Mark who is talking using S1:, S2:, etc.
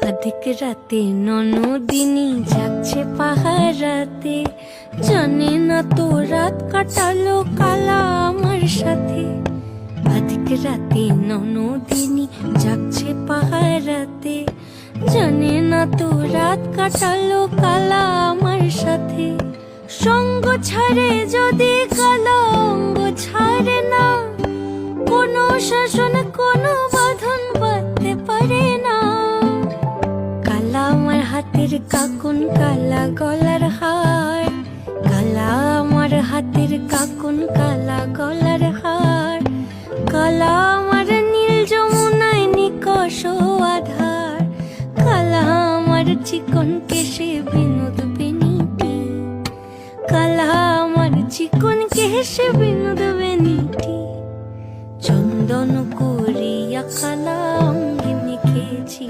S1: আধিক রাতে ননদিনী যাচ্ছে পাহারাতে, জানে না তো রাত কাটালো কালা আমার সাথে। আধিক রাতে ননদিনী যাচ্ছে পাহারাতে, জানে না তো রাত কাটালো কালা আমার সাথে। সঙ্গ ছাড়ে যদি কালা অঙ্গ ছাড়ে না, কোনো শাসন কোনো বাঁধন বাঁধতে পারে না। কালা আমার হাতের কাকুন কালা গলার হার, কালা আমার হাতের কাকুন কালা গলার হার। কালা আমার নীল যমুনায় নিকষ আধার, কালা আমার চিকন কেশে বিনোদ বেনিটি। কালা আমার চিকন কেশে বিনোদ বেনিটি। চন্দন করিয়া কালা অঙ্গে মেখেছি।